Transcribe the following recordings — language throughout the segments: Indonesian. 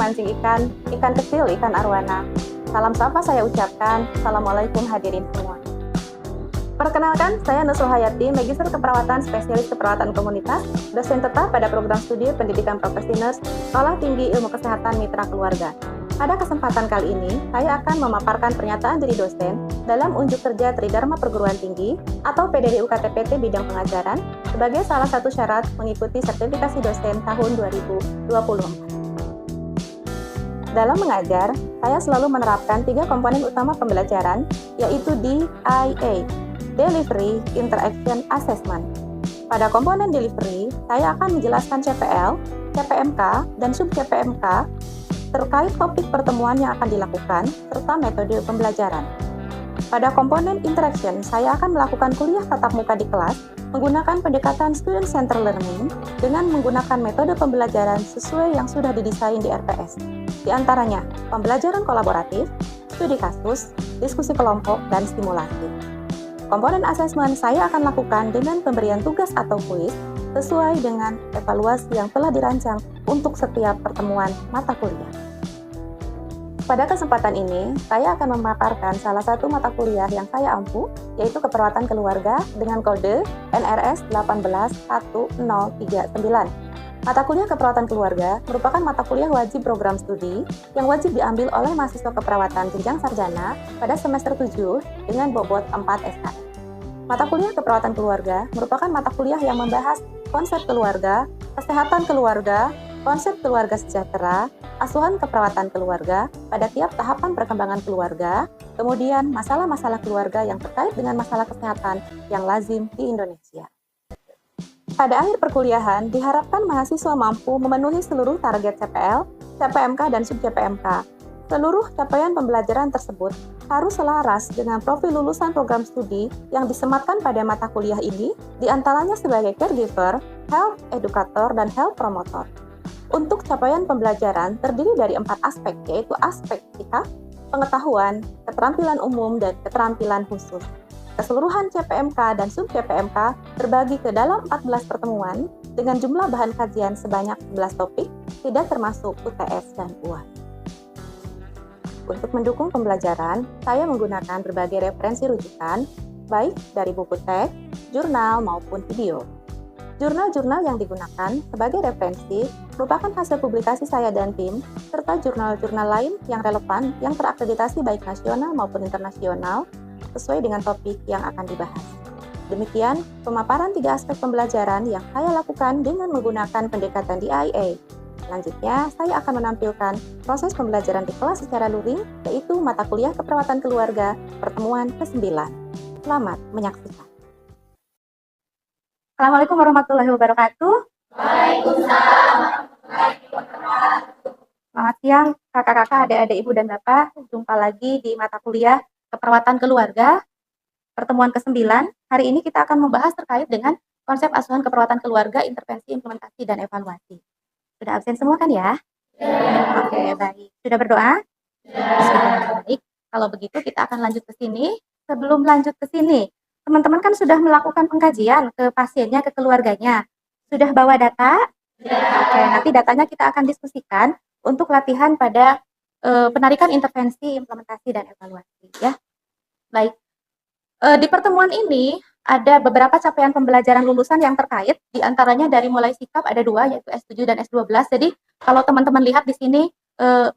memancing ikan, ikan kecil, ikan arwana. Salam sapa saya ucapkan, Assalamualaikum hadirin semua. Perkenalkan, saya Nusul Hayati, Magister Keperawatan Spesialis Keperawatan Komunitas, dosen tetap pada program studi Pendidikan Profesi Nurse, Sekolah Tinggi Ilmu Kesehatan Mitra Keluarga. Pada kesempatan kali ini, saya akan memaparkan pernyataan diri dosen dalam unjuk kerja Tridharma Perguruan Tinggi atau PDD UKT-PT bidang pengajaran sebagai salah satu syarat mengikuti sertifikasi dosen tahun 2024. Dalam mengajar, saya selalu menerapkan 3 komponen utama pembelajaran, yaitu DIA, Delivery Interaction Assessment. Pada komponen delivery, saya akan menjelaskan CPL, CPMK, dan sub-CPMK terkait topik pertemuan yang akan dilakukan, serta metode pembelajaran. Pada komponen interaction, saya akan melakukan kuliah tatap muka di kelas menggunakan pendekatan student-centered learning dengan menggunakan metode pembelajaran sesuai yang sudah didesain di RPS. Di antaranya, pembelajaran kolaboratif, studi kasus, diskusi kelompok, dan simulasi. Komponen asesmen saya akan lakukan dengan pemberian tugas atau kuis sesuai dengan evaluasi yang telah dirancang untuk setiap pertemuan mata kuliah. Pada kesempatan ini, saya akan memaparkan salah satu mata kuliah yang saya ampu, yaitu Keperawatan Keluarga dengan kode NRS 18139. Mata kuliah Keperawatan Keluarga merupakan mata kuliah wajib program studi yang wajib diambil oleh mahasiswa keperawatan jenjang sarjana pada semester 7 dengan bobot 4 SKS. Mata kuliah Keperawatan Keluarga merupakan mata kuliah yang membahas konsep keluarga, kesehatan keluarga, konsep keluarga sejahtera, asuhan keperawatan keluarga pada tiap tahapan perkembangan keluarga, kemudian masalah-masalah keluarga yang terkait dengan masalah kesehatan yang lazim di Indonesia. Pada akhir perkuliahan, diharapkan mahasiswa mampu memenuhi seluruh target CPL, CPMK, dan sub-CPMK. Seluruh capaian pembelajaran tersebut harus selaras dengan profil lulusan program studi yang disematkan pada mata kuliah ini, diantaranya sebagai caregiver, health educator, dan health promoter. Untuk capaian pembelajaran terdiri dari 4 aspek, yaitu aspek sikap, pengetahuan, keterampilan umum, dan keterampilan khusus. Keseluruhan CPMK dan sub-CPMK terbagi ke dalam 14 pertemuan dengan jumlah bahan kajian sebanyak 11 topik, tidak termasuk UTS dan UAS. Untuk mendukung pembelajaran, saya menggunakan berbagai referensi rujukan, baik dari buku teks, jurnal, maupun video. Jurnal-jurnal yang digunakan sebagai referensi merupakan hasil publikasi saya dan tim, serta jurnal-jurnal lain yang relevan yang terakreditasi baik nasional maupun internasional sesuai dengan topik yang akan dibahas. Demikian pemaparan 3 aspek pembelajaran yang saya lakukan dengan menggunakan pendekatan DIA. Selanjutnya, saya akan menampilkan proses pembelajaran di kelas secara luring, yaitu mata kuliah Keperawatan Keluarga pertemuan ke-9. Selamat menyaksikan. Assalamualaikum warahmatullahi wabarakatuh. Waalaikumsalam. Selamat siang, kakak-kakak, adik-adik, ibu dan bapak. Jumpa lagi di mata kuliah Keperawatan Keluarga pertemuan ke-9. Hari ini kita akan membahas terkait dengan konsep asuhan keperawatan keluarga, intervensi, implementasi, dan evaluasi. Sudah absen semua kan ya? Ya. Oke, baik. Sudah berdoa? Ya. Sudah. Baik. Kalau begitu kita akan lanjut ke sini. Sebelum lanjut ke sini, teman-teman kan sudah melakukan pengkajian ke pasiennya, ke keluarganya. Sudah bawa data? Ya. Oke, nanti datanya kita akan diskusikan untuk latihan pada penarikan intervensi, implementasi, dan evaluasi. Ya, baik. Di pertemuan ini ada beberapa capaian pembelajaran lulusan yang terkait, diantaranya dari mulai sikap ada 2, yaitu S7 dan S12. Jadi kalau teman-teman lihat di sini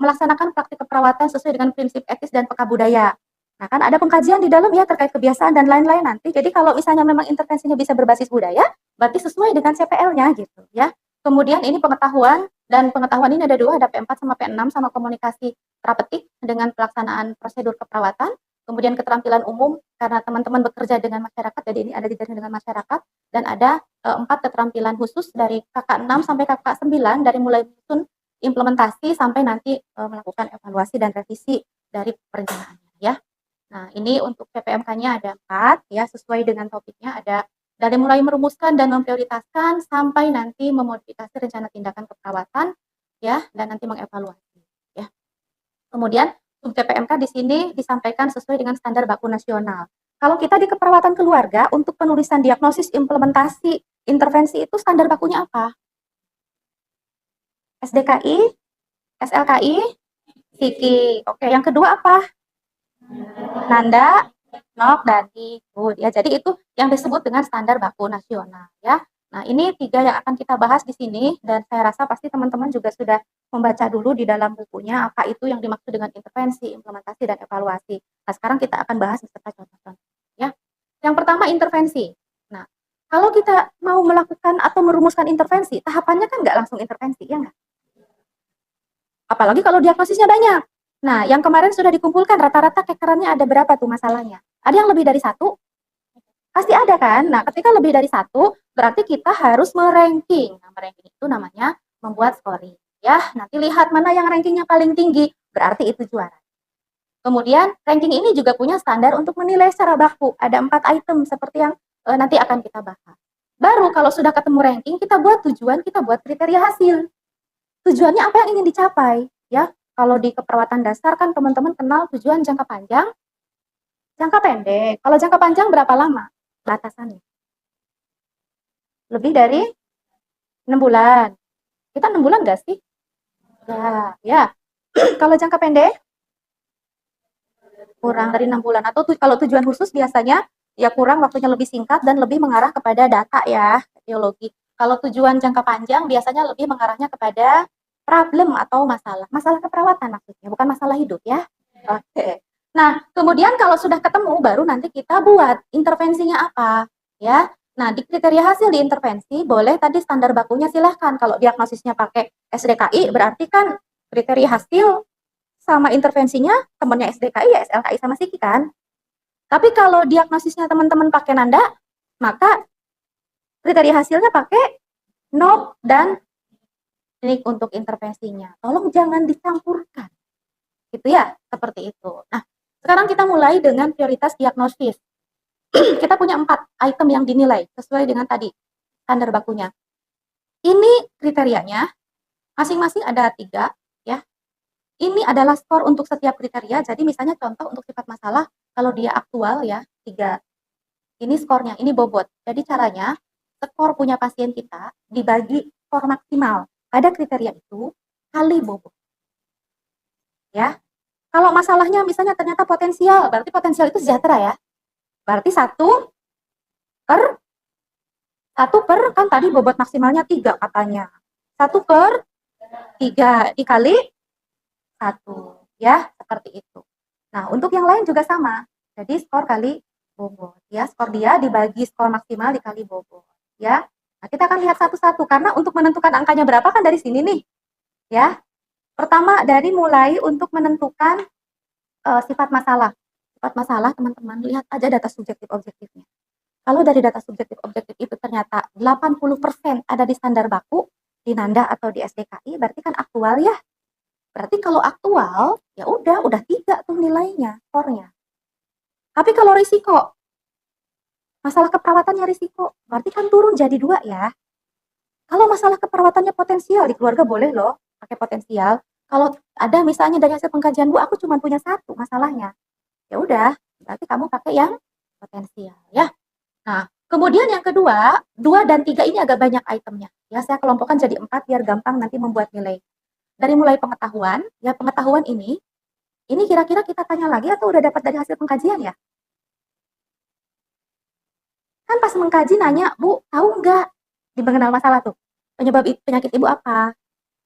melaksanakan praktik keperawatan sesuai dengan prinsip etis dan peka budaya. Nah, kan ada pengkajian di dalam ya terkait kebiasaan dan lain-lain nanti. Jadi kalau misalnya memang intervensinya bisa berbasis budaya, berarti sesuai dengan CPL-nya gitu ya. Kemudian ini pengetahuan, dan pengetahuan ini ada 2, ada P4 sama P6 sama komunikasi terapeutik dengan pelaksanaan prosedur keperawatan. Kemudian keterampilan umum karena teman-teman bekerja dengan masyarakat, jadi ini ada jejaring dengan masyarakat, dan ada 4 keterampilan khusus dari KK 6 sampai KK 9, dari mulai menyusun implementasi sampai nanti melakukan evaluasi dan revisi dari perencanaannya ya. Nah, ini untuk PPMK-nya ada 4 ya, sesuai dengan topiknya, ada dari mulai merumuskan dan memprioritaskan sampai nanti memodifikasi rencana tindakan keperawatan ya, dan nanti mengevaluasi ya. Kemudian TPMK di sini disampaikan sesuai dengan standar baku nasional. Kalau kita di keperawatan keluarga, untuk penulisan diagnosis, implementasi, intervensi itu standar bakunya apa? SDKI SLKI, Siki. Oke, yang kedua apa? Nanda, Nok, Dandi. Good. Ya, jadi itu yang disebut dengan standar baku nasional ya. Nah, ini 3 yang akan kita bahas di sini dan saya rasa pasti teman-teman juga sudah membaca dulu di dalam bukunya apa itu yang dimaksud dengan intervensi, implementasi, dan evaluasi. Nah, sekarang kita akan bahas beserta contoh-contoh ya. Yang pertama intervensi. Nah, kalau kita mau melakukan atau merumuskan intervensi, tahapannya kan nggak langsung intervensi, ya nggak? Apalagi kalau diagnosisnya banyak. Nah, yang kemarin sudah dikumpulkan rata-rata kekerannya ada berapa tuh masalahnya? Ada yang lebih dari 1? Pasti ada kan? Nah, ketika lebih dari 1, berarti kita harus meranking. Nah, meranking itu namanya membuat scoring. Ya, nanti lihat mana yang rankingnya paling tinggi, berarti itu juara. Kemudian, ranking ini juga punya standar untuk menilai secara baku. Ada 4 item seperti yang nanti akan kita bahas. Baru kalau sudah ketemu ranking, kita buat tujuan, kita buat kriteria hasil. Tujuannya apa yang ingin dicapai? Ya, kalau di keperawatan dasar kan teman-teman kenal tujuan jangka panjang, jangka pendek. Kalau jangka panjang berapa lama batasannya? Lebih dari 6 bulan. Kita 6 bulan nggak sih? Ya, ya. Kalau jangka pendek kurang dari 6 bulan atau kalau tujuan khusus biasanya ya kurang, waktunya lebih singkat dan lebih mengarah kepada data ya, biologi. Kalau tujuan jangka panjang biasanya lebih mengarahnya kepada problem atau masalah keperawatan maksudnya, bukan masalah hidup ya. Oke. Nah, kemudian kalau sudah ketemu baru nanti kita buat intervensinya apa ya. Nah, di kriteria hasil di intervensi boleh tadi standar bakunya silahkan. Kalau diagnosisnya pakai SDKI berarti kan kriteria hasil sama intervensinya temennya SDKI ya SLKI sama Siki kan. Tapi kalau diagnosisnya teman-teman pakai Nanda, maka kriteria hasilnya pakai NOP dan NIK untuk intervensinya. Tolong jangan dicampurkan. Gitu ya, seperti itu. Nah, sekarang kita mulai dengan prioritas diagnosis. Kita punya 4 item yang dinilai sesuai dengan tadi standar bakunya. Ini kriterianya, masing-masing ada 3 ya. Ini adalah skor untuk setiap kriteria. Jadi misalnya contoh untuk sifat masalah, kalau dia aktual ya 3. Ini skornya, ini bobot. Jadi caranya skor punya pasien kita dibagi skor maksimal pada kriteria itu kali bobot. Ya. Kalau masalahnya misalnya ternyata potensial, berarti potensial itu sejahtera ya. Berarti 1 per kan tadi bobot maksimalnya 3 katanya. 1 per 3 dikali 1 ya, seperti itu. Nah, untuk yang lain juga sama. Jadi skor kali bobot ya, skor dia dibagi skor maksimal dikali bobot ya. Nah, kita akan lihat satu-satu karena untuk menentukan angkanya berapa kan dari sini nih. Ya. Pertama dari mulai untuk menentukan sifat masalah. Sifat masalah teman-teman lihat aja data subjektif objektifnya. Kalau dari data subjektif objektif itu ternyata 80% ada di standar baku, di Nanda atau di SDKI, berarti kan aktual ya. Berarti kalau aktual, ya udah 3 tuh nilainya, skornya. Tapi kalau risiko, masalah keperawatannya risiko, berarti kan turun jadi 2 ya. Kalau masalah keperawatannya potensial, di keluarga boleh loh pakai potensial. Kalau ada misalnya dari hasil pengkajian Bu, aku cuma punya 1 masalahnya. Ya udah, berarti kamu pakai yang potensial ya. Nah, kemudian yang kedua, 2 dan 3 ini agak banyak itemnya. Ya, saya kelompokkan jadi 4 biar gampang nanti membuat nilai. Dari mulai pengetahuan, ya pengetahuan ini kira-kira kita tanya lagi atau udah dapat dari hasil pengkajian ya? Kan pas mengkaji nanya, Bu, tahu nggak di mengenal masalah tuh? Penyebab penyakit Ibu apa?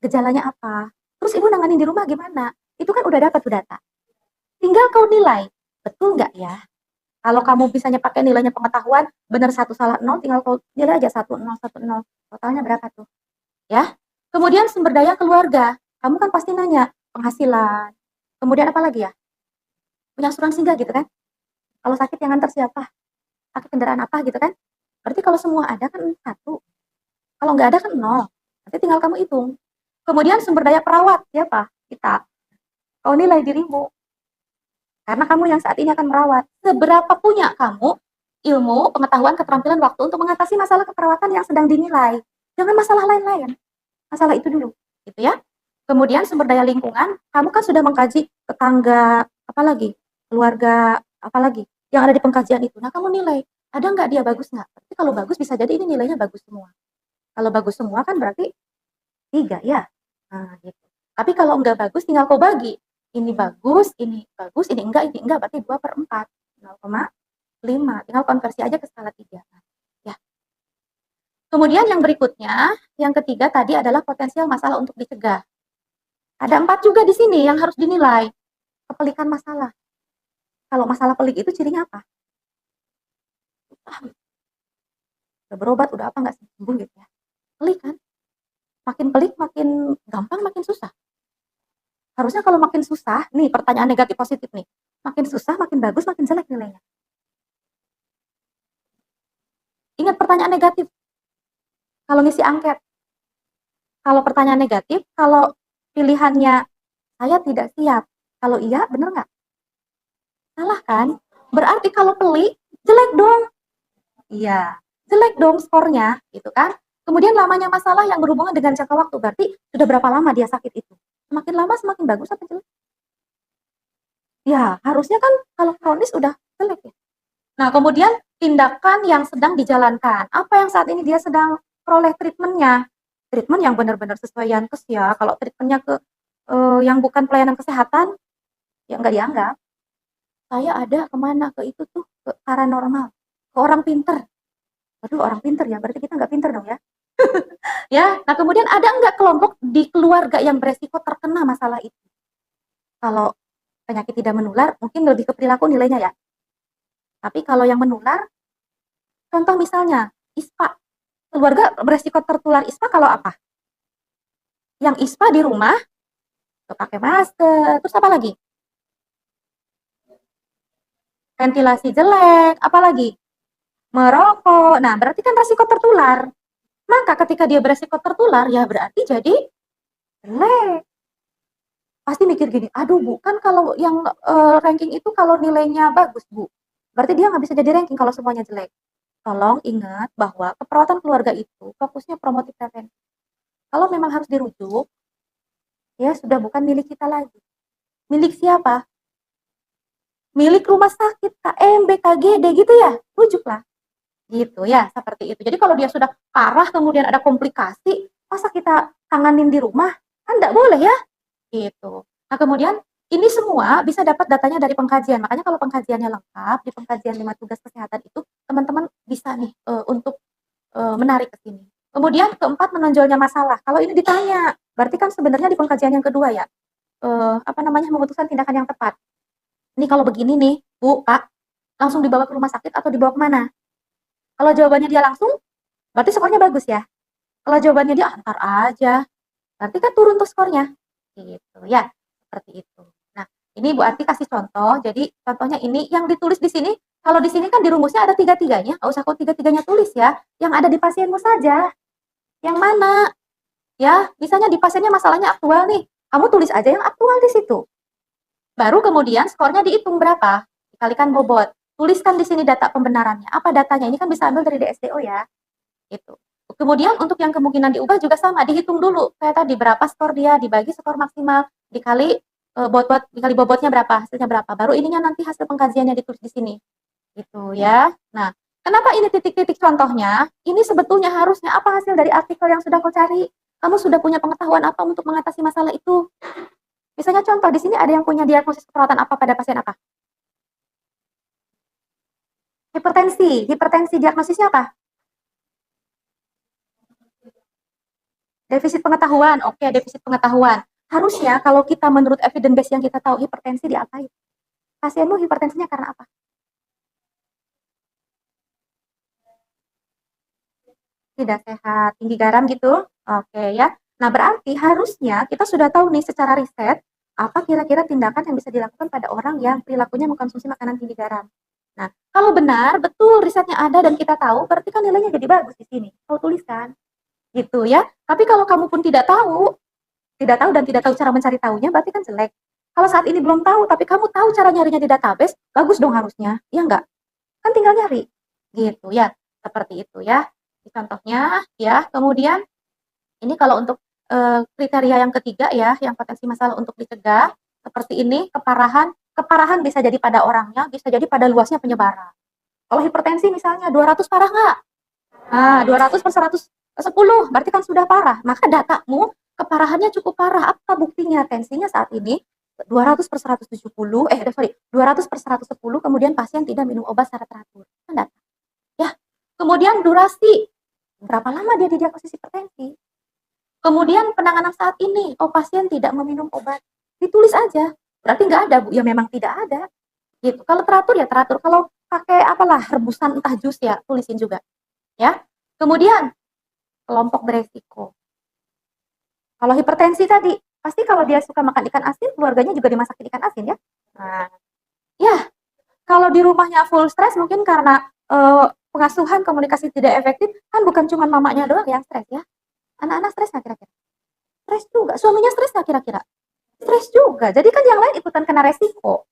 Gejalanya apa? Terus Ibu nanganin di rumah gimana? Itu kan udah dapat tuh data. Tinggal kau nilai, betul nggak ya? Kalau kamu bisanya pakai nilainya pengetahuan, benar 1 salah 0, tinggal kau nilai aja 1, 0, 1, 0. Totalnya berapa tuh? Ya. Kemudian sumber daya keluarga. Kamu kan pasti nanya penghasilan. Kemudian apa lagi ya? Punya asuransi nggak gitu kan? Kalau sakit yang nganter siapa? Pakai kendaraan apa gitu kan? Berarti kalau semua ada kan 1. Kalau nggak ada kan 0. Nanti tinggal kamu hitung. Kemudian sumber daya perawat siapa? Kita. Kau nilai dirimu. Karena kamu yang saat ini akan merawat. Seberapa punya kamu ilmu, pengetahuan, keterampilan, waktu untuk mengatasi masalah keperawatan yang sedang dinilai. Jangan masalah lain-lain. Masalah itu dulu, gitu ya. Kemudian sumber daya lingkungan, kamu kan sudah mengkaji tetangga, apalagi keluarga, apalagi yang ada di pengkajian itu. Nah, kamu nilai, ada nggak dia bagus nggak? Tapi kalau bagus bisa jadi ini nilainya bagus semua. Kalau bagus semua kan berarti 3 ya. Nah, gitu. Tapi kalau nggak bagus, tinggal kau bagi. Ini bagus, ini enggak, berarti 2/4. 0,5. Tinggal konversi aja ke skala 3. Ya. Kemudian yang berikutnya, yang ketiga tadi adalah potensial masalah untuk dicegah. Ada 4 juga di sini yang harus dinilai. Kepelikan masalah. Kalau masalah pelik itu cirinya apa? Udah berobat, udah apa nggak sembuh gitu ya. Pelik kan? Makin pelik, makin gampang, makin susah. Harusnya kalau makin susah, nih pertanyaan negatif positif nih. Makin susah, makin bagus, makin jelek nilainya. Ingat pertanyaan negatif. Kalau ngisi angket. Kalau pertanyaan negatif, kalau pilihannya saya tidak siap. Kalau iya, bener nggak? Salah kan? Berarti kalau pelik, jelek dong. Iya, jelek dong skornya, gitu kan? Kemudian lamanya masalah yang berhubungan dengan jangka waktu, berarti sudah berapa lama dia sakit itu? Semakin lama semakin bagus apa jelek? Ya, harusnya kan kalau kronis udah jelek ya. Nah, kemudian tindakan yang sedang dijalankan. Apa yang saat ini dia sedang peroleh treatmentnya? Treatment yang benar-benar sesuai Yankes ya. Kalau treatmentnya ke yang bukan pelayanan kesehatan, ya nggak dianggap. Saya ada kemana? Ke itu tuh, ke paranormal. Ke orang pinter. Waduh, orang pinter ya, berarti kita nggak pinter dong ya. Ya, nah kemudian ada nggak kelompok di keluarga yang beresiko terkena masalah itu? Kalau penyakit tidak menular, mungkin lebih ke perilaku nilainya ya. Tapi kalau yang menular, contoh misalnya, ISPA. Keluarga beresiko tertular ISPA kalau apa? Yang ISPA di rumah, pakai masker, terus apa lagi? Ventilasi jelek, apa lagi? Merokok. Nah, berarti kan resiko tertular. Maka ketika dia beresiko tertular, ya berarti jadi jelek. Pasti mikir gini, aduh Bu, kan kalau yang ranking itu kalau nilainya bagus Bu, berarti dia nggak bisa jadi ranking kalau semuanya jelek. Tolong ingat bahwa keperawatan keluarga itu fokusnya promotif preventif. Kalau memang harus dirujuk, ya sudah bukan milik kita lagi. Milik siapa? Milik rumah sakit, KM, BKGD gitu ya, rujuklah. Gitu ya, seperti itu. Jadi kalau dia sudah parah kemudian ada komplikasi, masa kita tanganin di rumah? Kan nggak boleh ya. Gitu. Nah, kemudian ini semua bisa dapat datanya dari pengkajian. Makanya kalau pengkajiannya lengkap, di pengkajian 5 tugas kesehatan itu, teman-teman bisa nih untuk menarik ke sini. Kemudian keempat, menonjolnya masalah. Kalau ini ditanya, berarti kan sebenarnya di pengkajian yang kedua ya, memutuskan tindakan yang tepat. Ini kalau begini nih, Bu, Pak, langsung dibawa ke rumah sakit atau dibawa kemana? Kalau jawabannya dia langsung, berarti skornya bagus ya. Kalau jawabannya dia antar aja, berarti kan turun tuh skornya. Gitu ya, seperti itu. Nah, ini Bu Arti kasih contoh. Jadi contohnya ini yang ditulis di sini. Kalau di sini kan di rumusnya ada tiga-tiganya. Nggak usah kau tiga-tiganya tulis ya. Yang ada di pasienmu saja. Yang mana? Ya, misalnya di pasiennya masalahnya aktual nih. Kamu tulis aja yang aktual di situ. Baru kemudian skornya dihitung berapa? Dikalikan bobot. Tuliskan di sini data pembenarannya. Apa datanya? Ini kan bisa ambil dari DSDO ya. Itu. Kemudian untuk yang kemungkinan diubah juga sama, dihitung dulu. Kayak tadi berapa skor dia, dibagi skor maksimal, dikali dikali bobotnya berapa, hasilnya berapa. Baru ininya nanti hasil pengkajiannya ditulis di sini. Gitu ya. Nah, kenapa ini titik-titik contohnya? Ini sebetulnya harusnya apa hasil dari artikel yang sudah kau cari? Kamu sudah punya pengetahuan apa untuk mengatasi masalah itu? Misalnya contoh di sini ada yang punya diagnosis keperawatan apa pada pasien apa? Hipertensi. Hipertensi diagnosisnya apa? Defisit pengetahuan. Oke, defisit pengetahuan. Harusnya kalau kita menurut evidence base yang kita tahu hipertensi diapain? Pasienmu hipertensinya karena apa? Tidak sehat, tinggi garam gitu? Oke ya. Nah, berarti harusnya kita sudah tahu nih secara riset apa kira-kira tindakan yang bisa dilakukan pada orang yang perilakunya mengkonsumsi makanan tinggi garam. Nah, kalau benar betul risetnya ada dan kita tahu, berarti kan nilainya jadi bagus di sini. Kau tuliskan. Gitu ya. Tapi kalau kamu pun tidak tahu dan tidak tahu cara mencari tahunya, berarti kan jelek. Kalau saat ini belum tahu, tapi kamu tahu cara nyarinya di database, bagus dong harusnya. Iya enggak? Kan tinggal nyari. Gitu ya. Seperti itu ya. Di contohnya ya. Kemudian ini kalau untuk kriteria yang ketiga ya, yang potensi masalah untuk dicegah, seperti ini, keparahan. Keparahan bisa jadi pada orangnya, bisa jadi pada luasnya penyebaran. Kalau hipertensi misalnya 200 parah nggak? Nah, 200 per 110, berarti kan sudah parah. Maka datamu keparahannya cukup parah. Apa buktinya? Tensinya saat ini 200/170, 200/110, kemudian pasien tidak minum obat secara teratur. Kan data. Ya. Kemudian durasi, berapa lama dia didiagnosis hipertensi? Kemudian penanganan saat ini, pasien tidak meminum obat. Ditulis aja. Berarti nggak ada, Bu. Ya memang tidak ada. Gitu. Kalau teratur ya teratur. Kalau pakai apalah rebusan entah jus ya, tulisin juga. Ya. Kemudian kelompok beresiko. Kalau hipertensi tadi, pasti kalau dia suka makan ikan asin, keluarganya juga dimasakin ikan asin ya. Nah, ya, kalau di rumahnya full stres mungkin karena pengasuhan komunikasi tidak efektif, kan bukan cuma mamanya doang yang stres ya. Anak-anak stres nggak kira-kira? Stres juga. Suaminya stres nggak kira-kira? Stres juga. Jadi kan yang lain ikutan kena resiko.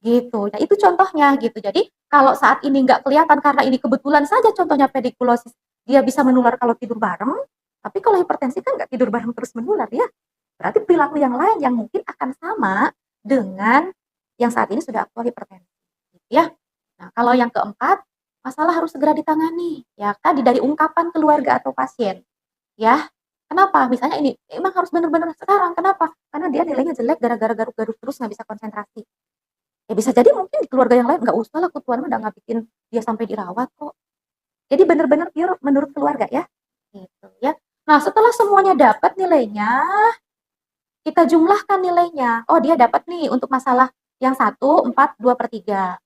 Gitu. Nah, itu contohnya gitu. Jadi kalau saat ini nggak kelihatan karena ini kebetulan saja contohnya pedikulosis, dia bisa menular kalau tidur bareng, tapi kalau hipertensi kan nggak tidur bareng terus menular ya. Berarti perilaku yang lain yang mungkin akan sama dengan yang saat ini sudah aktual hipertensi. Gitu ya. Nah, kalau yang keempat, masalah harus segera ditangani. Ya, tadi dari ungkapan keluarga atau pasien. Ya, kenapa? Misalnya ini, emang harus benar-benar sekarang. Kenapa? Karena dia nilainya jelek gara-gara garuk-garuk terus nggak bisa konsentrasi. Ya bisa jadi mungkin di keluarga yang lain nggak usah lah Kutuan udah nggak bikin dia sampai dirawat kok. Jadi benar-benar pure menurut keluarga ya. Gitu ya. Nah, setelah semuanya dapat nilainya, kita jumlahkan nilainya. Oh, dia dapat nih untuk masalah yang 1, 4, 2/3.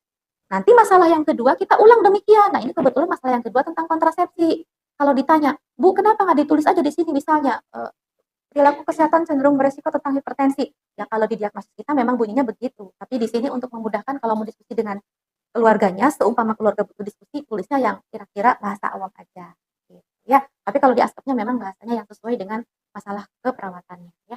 Nanti masalah yang kedua kita ulang demikian. Nah, ini kebetulan masalah yang kedua tentang kontrasepsi. Kalau ditanya, Bu, kenapa nggak ditulis aja di sini misalnya, perilaku kesehatan cenderung beresiko tentang hipertensi. Ya kalau di diagnosis kita memang bunyinya begitu. Tapi di sini untuk memudahkan kalau mau diskusi dengan keluarganya, seumpama keluarga butuh diskusi, tulisnya yang kira-kira bahasa awam aja. Gitu, ya. Tapi kalau di aspeknya memang bahasanya yang sesuai dengan masalah keperawatannya. Ya.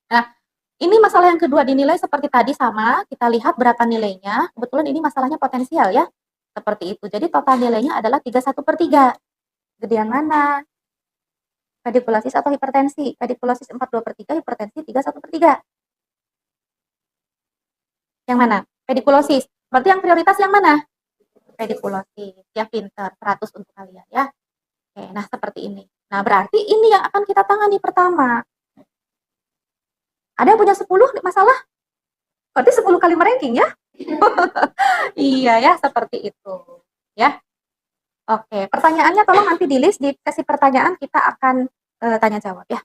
Nah, ini masalah yang kedua dinilai seperti tadi sama, kita lihat berapa nilainya. Kebetulan ini masalahnya potensial ya. Seperti itu. Jadi total nilainya adalah 31/3. Gedean mana? Pedikulosis atau hipertensi? Pedikulosis 4/2/3, hipertensi 31/3. Yang mana? Pedikulosis. Berarti yang prioritas yang mana? Pedikulosis. Ya pinter, 100 untuk kalian ya. Oke, nah seperti ini. Nah berarti ini yang akan kita tangani pertama. Ada yang punya 10 masalah? Berarti 10 kali meranking ya? Iya ya, seperti itu. Ya. Oke, pertanyaannya tolong nanti di list, dikasih pertanyaan kita akan tanya jawab ya.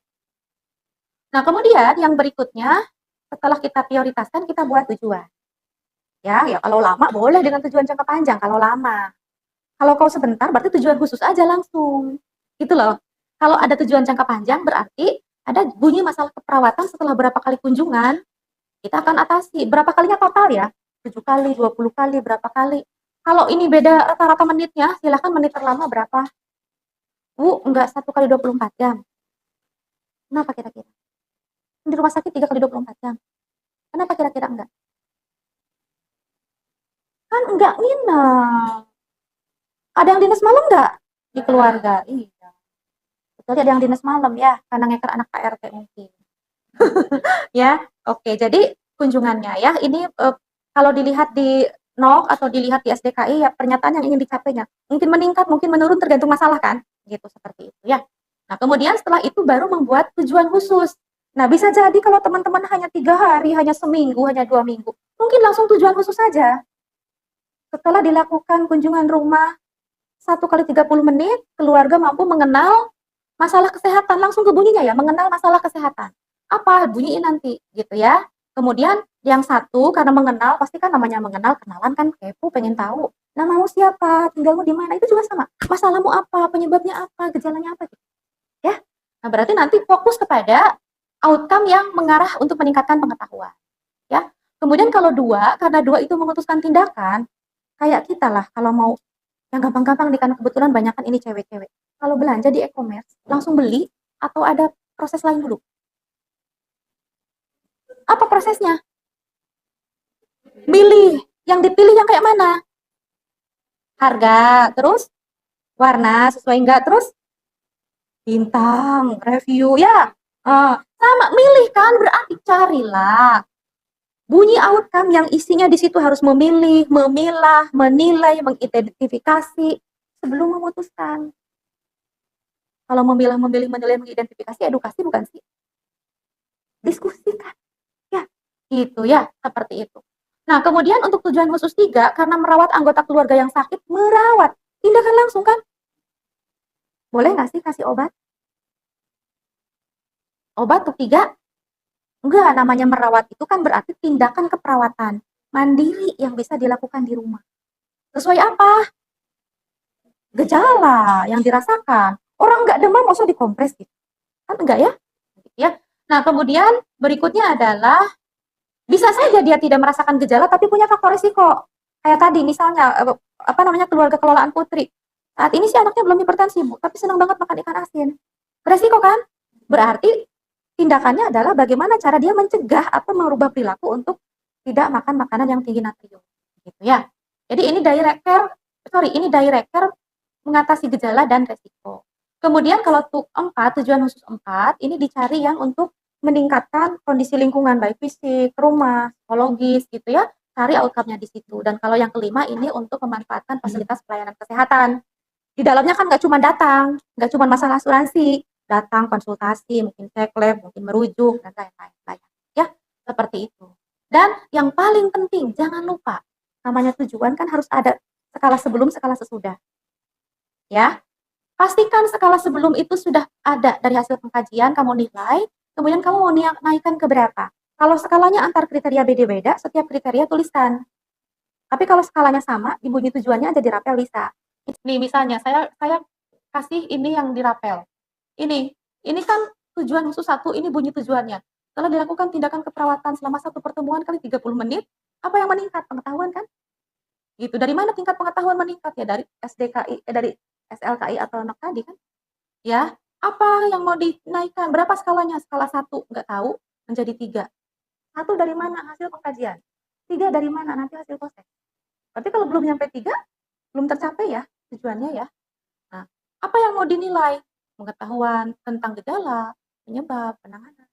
Nah, kemudian yang berikutnya setelah kita prioritaskan kita buat tujuan. Ya, ya kalau lama boleh dengan tujuan jangka panjang kalau lama. Kalau kau sebentar berarti tujuan khusus aja langsung. Gitu loh. Kalau ada tujuan jangka panjang berarti ada bunyi masalah keperawatan setelah berapa kali kunjungan, kita akan atasi. Berapa kalinya total ya? 7 kali, 20 kali, berapa kali? Kalau ini beda rata-rata menitnya, silahkan menit terlama berapa? Bu, enggak 1 kali 24 jam. Kenapa kira-kira? Di rumah sakit 3 kali 24 jam. Kenapa kira-kira enggak? Kan enggak nginep. Ada yang dinas malam enggak? Di keluarga? Iya. Kecuali ada yang dinas malam ya, karena ngeker anak PRT mungkin. Ya, oke. Jadi kunjungannya ya, ini kalau dilihat di NOK atau dilihat di SDKI ya pernyataan yang ingin dicapainya. Mungkin meningkat, mungkin menurun tergantung masalah kan? Gitu seperti itu ya. Nah, kemudian setelah itu baru membuat tujuan khusus. Nah, bisa jadi kalau teman-teman hanya 3 hari, hanya seminggu, hanya 2 minggu, mungkin langsung tujuan khusus saja. Setelah dilakukan kunjungan rumah 1 kali 30 menit, keluarga mampu mengenal masalah kesehatan, langsung ke bunyinya ya, mengenal masalah kesehatan. Apa? Bunyiin nanti, gitu ya. Kemudian yang satu, karena mengenal, pasti kan namanya mengenal, kenalan kan, kepo, pengen tahu. Namamu siapa? Tinggalmu di mana? Itu juga sama. Masalahmu apa? Penyebabnya apa? Gejalanya apa? Ya. Nah, berarti nanti fokus kepada outcome yang mengarah untuk meningkatkan pengetahuan. Ya. Kemudian kalau 2, karena 2 itu memutuskan tindakan, kayak kita lah, kalau mau yang gampang-gampang nih, karena kebetulan banyak kan ini cewek-cewek. Kalau belanja di e-commerce, langsung beli atau ada proses lain dulu? Apa prosesnya? Milih. Yang dipilih yang kayak mana? Harga, terus warna sesuai enggak, terus bintang, review ya. Sama milih kan, berarti carilah bunyi outcome yang isinya di situ harus memilih, memilah, menilai, mengidentifikasi sebelum memutuskan. Kalau memilah, memilih, menilai, mengidentifikasi, edukasi bukan sih? diskusikan. Ya, gitu ya, seperti itu. Nah, kemudian untuk tujuan khusus 3, karena merawat anggota keluarga yang sakit, merawat, tindakan langsung kan? Boleh nggak sih kasih obat? Obat untuk 3? Enggak, namanya merawat itu kan berarti tindakan keperawatan mandiri yang bisa dilakukan di rumah. Sesuai apa? Gejala yang dirasakan. Orang nggak demam, masa dikompres gitu? Kan enggak ya? Ya. Nah, kemudian berikutnya adalah bisa saja dia tidak merasakan gejala tapi punya faktor risiko. Kayak tadi misalnya apa namanya keluarga kelolaan Putri. Saat ini sih anaknya belum hipertensi, Bu, tapi senang banget makan ikan asin. Beresiko kan? Berarti tindakannya adalah bagaimana cara dia mencegah atau merubah perilaku untuk tidak makan makanan yang tinggi natrium. Gitu ya. Jadi ini direct care mengatasi gejala dan resiko. Kemudian kalau tujuan khusus 4, ini dicari yang untuk meningkatkan kondisi lingkungan baik fisik, rumah, psikologis gitu ya. Cari outcome-nya di situ. Dan kalau yang kelima ini untuk memanfaatkan fasilitas pelayanan kesehatan. Di dalamnya kan nggak cuma datang, nggak cuma masalah asuransi, datang konsultasi, mungkin cek lab, mungkin merujuk dan lain-lain. Ya, seperti itu. Dan yang paling penting jangan lupa, namanya tujuan kan harus ada skala sebelum, skala sesudah. Ya, pastikan skala sebelum itu sudah ada dari hasil pengkajian, kamu nilai, kemudian kamu mau naikkan ke berapa. Kalau skalanya antar kriteria beda-beda, setiap kriteria tuliskan. Tapi kalau skalanya sama, di bunyi tujuannya aja dirapel bisa. Nih misalnya, saya kasih ini yang dirapel. Ini kan tujuan khusus 1, ini bunyi tujuannya. Setelah dilakukan tindakan keperawatan selama 1 pertemuan kali 30 menit, apa yang meningkat? Pengetahuan kan? Gitu. Dari mana tingkat pengetahuan meningkat? Ya dari dari SLKI atau anak tadi kan? Ya, apa yang mau dinaikkan? Berapa skalanya? Skala 1 nggak tahu, menjadi 3. 1 dari mana? Hasil pengkajian. 3 dari mana? Nanti hasil proses. Berarti kalau belum nyampe 3, belum tercapai ya tujuannya ya. Nah, apa yang mau dinilai? Pengetahuan tentang gejala, penyebab, penanganan.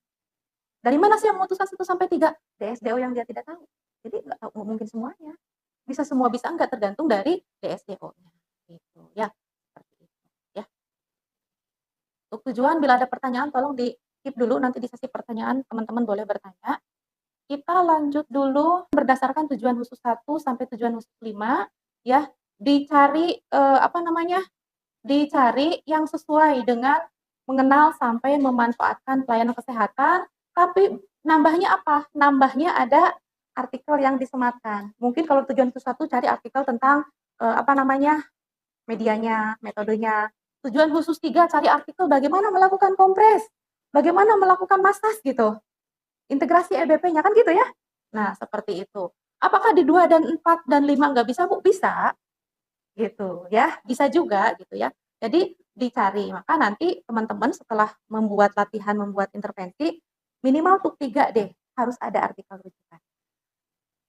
Dari mana sih yang memutuskan 1 sampai 3? DSDO yang dia tidak tahu. Jadi nggak tahu mungkin semuanya. Bisa semua bisa enggak tergantung dari DSDO-nya. Gitu ya. Seperti itu ya. Untuk tujuan bila ada pertanyaan tolong di-skip dulu, nanti di sesi pertanyaan teman-teman boleh bertanya. Kita lanjut dulu berdasarkan tujuan khusus 1 sampai tujuan khusus 5 ya. Dicari apa namanya? Dicari yang sesuai dengan mengenal sampai memanfaatkan pelayanan kesehatan, tapi nambahnya apa? Nambahnya ada artikel yang disematkan. Mungkin kalau tujuan khusus 1 cari artikel tentang apa namanya? Medianya, metodenya. Tujuan khusus 3 cari artikel bagaimana melakukan kompres, bagaimana melakukan masas gitu. Integrasi EBP-nya kan gitu ya. Nah, seperti itu. Apakah di 2 dan 4 dan 5 nggak bisa, Bu? Bisa. Gitu ya, bisa juga gitu ya. Jadi dicari, maka nanti teman-teman setelah membuat latihan, membuat intervensi, minimal untuk 3 deh, harus ada artikel rujukan.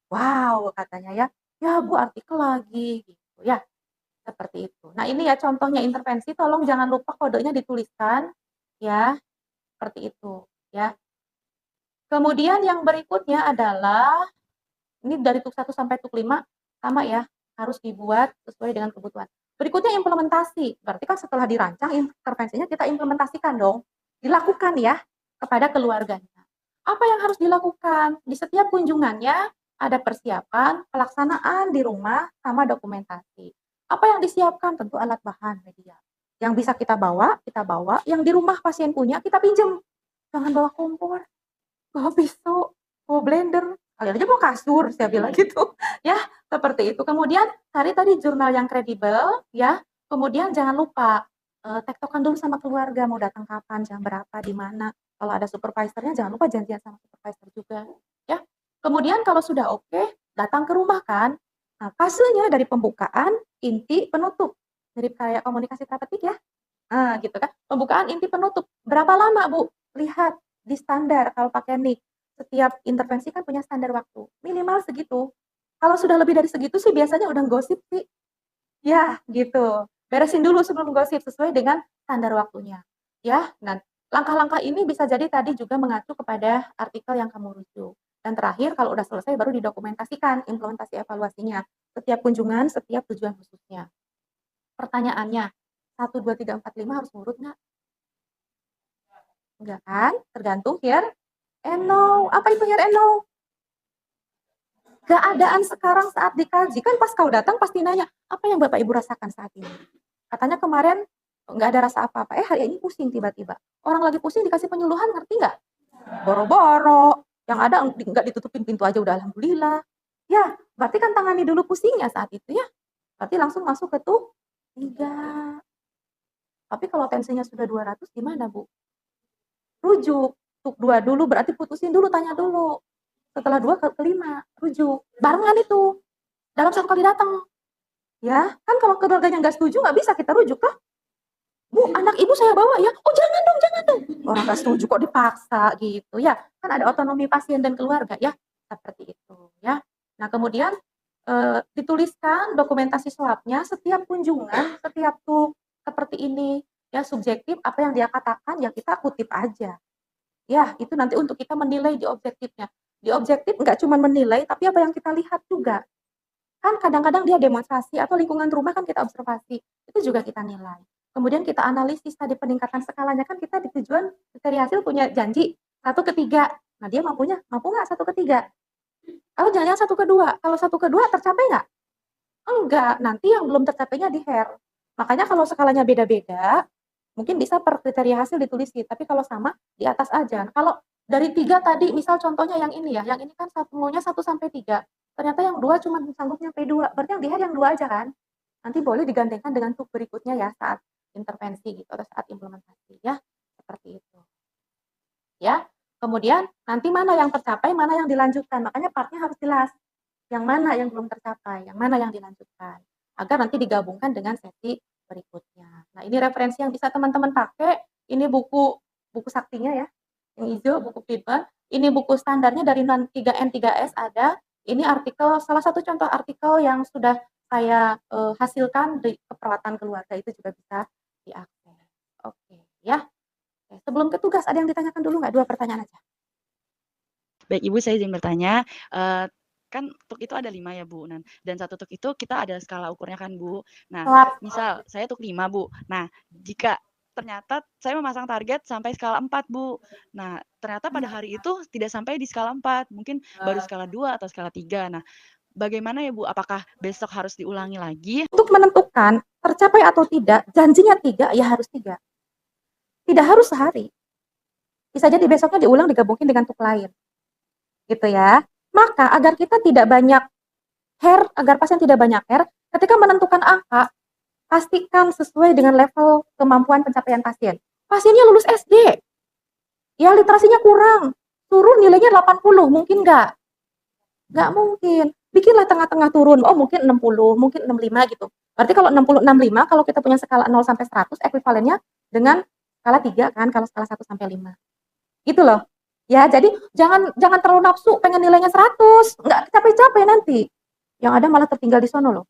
Wow, katanya ya, ya Bu artikel lagi, gitu ya, seperti itu. Nah ini ya contohnya intervensi, tolong jangan lupa kodenya dituliskan, ya, seperti itu, ya. Kemudian yang berikutnya adalah, ini dari TUK 1 sampai TUK 5, sama ya, harus dibuat sesuai dengan kebutuhan. Berikutnya implementasi, berarti kan setelah dirancang intervensinya kita implementasikan dong, dilakukan ya kepada keluarganya. Apa yang harus dilakukan? Di setiap kunjungannya ada persiapan, pelaksanaan di rumah, sama dokumentasi. Apa yang disiapkan? Tentu alat bahan media. Yang bisa kita bawa, yang di rumah pasien punya, kita pinjem. Jangan bawa kompor, bawa pisau, bawa blender, kalian aja bawa kasur, saya bilang gitu. Ya, seperti itu. Kemudian cari tadi jurnal yang kredibel, ya. Kemudian jangan lupa tektokan dulu sama keluarga, mau datang kapan, jam berapa, di mana. Kalau ada supervisornya jangan lupa janjian sama supervisor juga, ya. Kemudian kalau sudah oke, datang ke rumah kan. Nah, fasenya dari pembukaan, inti, penutup. Mirip kayak komunikasi terapeutik ya. Nah, gitu kan. Pembukaan, inti, penutup. Berapa lama, Bu? Lihat di standar kalau pakai NIK. Setiap intervensi kan punya standar waktu. Minimal segitu. Kalau sudah lebih dari segitu sih biasanya udah gosip sih. Ya, gitu. Beresin dulu sebelum gosip sesuai dengan standar waktunya. Ya, nah langkah-langkah ini bisa jadi tadi juga mengacu kepada artikel yang kamu rujuk. Dan terakhir kalau udah selesai baru didokumentasikan implementasi evaluasinya. Setiap kunjungan, setiap tujuan khususnya. Pertanyaannya, 1, 2, 3, 4, 5 harus ngurut nggak? Enggak kan? Tergantung here Apa itu here and now? Keadaan sekarang saat dikaji. Kan pas kau datang pasti nanya, apa yang Bapak Ibu rasakan saat ini? Katanya kemarin nggak ada rasa apa-apa. Hari ini pusing tiba-tiba. Orang lagi pusing dikasih penyuluhan, ngerti nggak? Boro-boro. Yang ada nggak ditutupin pintu aja udah alhamdulillah. Ya, berarti kan tangani dulu pusingnya saat itu ya. Berarti langsung masuk ke tuh 3. Tapi kalau tensinya sudah 200 gimana, Bu? Rujuk. Tuk 2 dulu, berarti putusin dulu, tanya dulu. Setelah 2 ke 5, rujuk. Barengan itu. Dalam 1 kali datang. Ya, kan kalau keluarganya nggak setuju, nggak bisa kita rujuk, toh. Bu, anak ibu saya bawa ya. Oh, jangan dong, jangan dong. Orang nggak setuju kok dipaksa gitu ya. Kan ada otonomi pasien dan keluarga ya. Seperti itu ya. Nah, kemudian dituliskan dokumentasi swabnya setiap kunjungan, setiap tuh seperti ini ya, subjektif apa yang dia katakan ya kita kutip aja. Ya, itu nanti untuk kita menilai di objektifnya. Di objektif nggak cuma menilai, tapi apa yang kita lihat juga. Kan kadang-kadang dia demonstrasi atau lingkungan rumah kan kita observasi, itu juga kita nilai. Kemudian kita analisis tadi peningkatan skalanya, kan kita di tujuan dari hasil punya janji 1 ke 3. Nah, dia mampu nggak 1 ke 3? Kalau jangan 1 ke 2. Kalau 1 ke 2 tercapai nggak? Enggak, nanti yang belum tercapainya di hair. Makanya kalau skalanya beda-beda, mungkin bisa per kriteria hasil ditulisin, tapi kalau sama di atas aja. Kalau dari 3 tadi, misal contohnya yang ini ya, yang ini kan maunya 1 sampai 3. Ternyata yang 2 cuma sanggup nyampe 2, berarti yang di hair yang 2 aja kan? Nanti boleh digandengkan dengan tuk berikutnya ya saat intervensi gitu atau saat implementasi ya, seperti itu. Ya. Kemudian nanti mana yang tercapai, mana yang dilanjutkan. Makanya partnya harus jelas. Yang mana yang belum tercapai, yang mana yang dilanjutkan. Agar nanti digabungkan dengan sesi berikutnya. Nah, ini referensi yang bisa teman-teman pakai. Ini buku saktinya ya. Yang hijau, buku Friedman. Ini buku standarnya dari 3N3S ada. Ini artikel, salah satu contoh artikel yang sudah saya hasilkan di keperawatan keluarga, itu juga bisa diakses. Oke, ya. Sebelum ke tugas, ada yang ditanyakan dulu nggak? 2 pertanyaan aja. Baik, Ibu, saya izin bertanya. Kan tuk itu ada 5 ya, Bu. Nah, dan 1 tuk itu kita ada skala ukurnya kan, Bu. Nah, misal saya tuk 5, Bu. Nah, jika ternyata saya memasang target sampai skala 4, Bu. Nah, ternyata pada hari itu tidak sampai di skala 4, mungkin baru skala 2 atau skala 3. Nah, bagaimana ya, Bu? Apakah besok harus diulangi lagi? Untuk menentukan tercapai atau tidak, janjinya 3, ya harus 3. Tidak harus sehari. Bisa jadi besoknya diulang digabungin dengan tuk lain. Gitu ya. Maka agar kita tidak banyak hair, agar pasien tidak banyak hair, ketika menentukan angka, pastikan sesuai dengan level kemampuan pencapaian pasien. Pasiennya lulus SD. Ya, literasinya kurang. Turun nilainya 80, mungkin nggak? Nggak mungkin. Bikinlah tengah-tengah turun. Oh, mungkin 60, mungkin 65 gitu. Berarti kalau 60, 65, kalau kita punya skala 0 sampai 100, ekuivalennya dengan skala 3 kan, kalau skala 1 sampai 5. Gitu loh. Ya, jadi jangan terlalu nafsu pengen nilainya 100, nggak capek-capek nanti. Yang ada malah tertinggal di sono loh.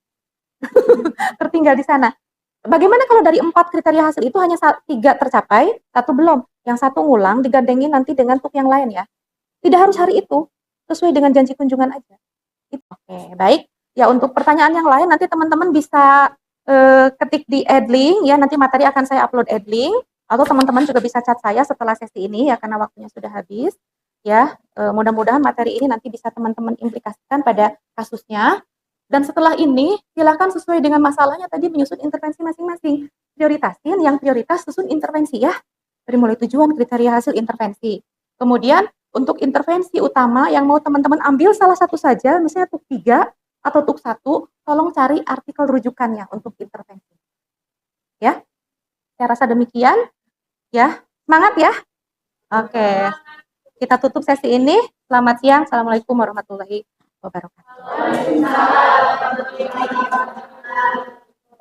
Tertinggal di sana. Bagaimana kalau dari 4 kriteria hasil itu hanya 3 tercapai, 1 belum. Yang 1 ngulang digandengin nanti dengan tuk yang lain ya. Tidak harus hari itu, sesuai dengan janji kunjungan aja. Oke, baik. Ya, untuk pertanyaan yang lain nanti teman-teman bisa ketik di Edlink ya, nanti materi akan saya upload Edlink, atau teman-teman juga bisa chat saya setelah sesi ini ya, karena waktunya sudah habis. Ya, mudah-mudahan materi ini nanti bisa teman-teman implikasikan pada kasusnya. Dan setelah ini, silakan sesuai dengan masalahnya tadi menyusun intervensi masing-masing. Prioritasin yang prioritas, susun intervensi ya. Dari mulai tujuan, kriteria hasil intervensi. Kemudian untuk intervensi utama yang mau teman-teman ambil salah satu saja, misalnya tuk 3 atau tuk 1, tolong cari artikel rujukannya untuk intervensi. Ya, saya rasa demikian. Ya, semangat ya. Oke, kita tutup sesi ini. Selamat siang. Assalamualaikum warahmatullahi wabarakatuh.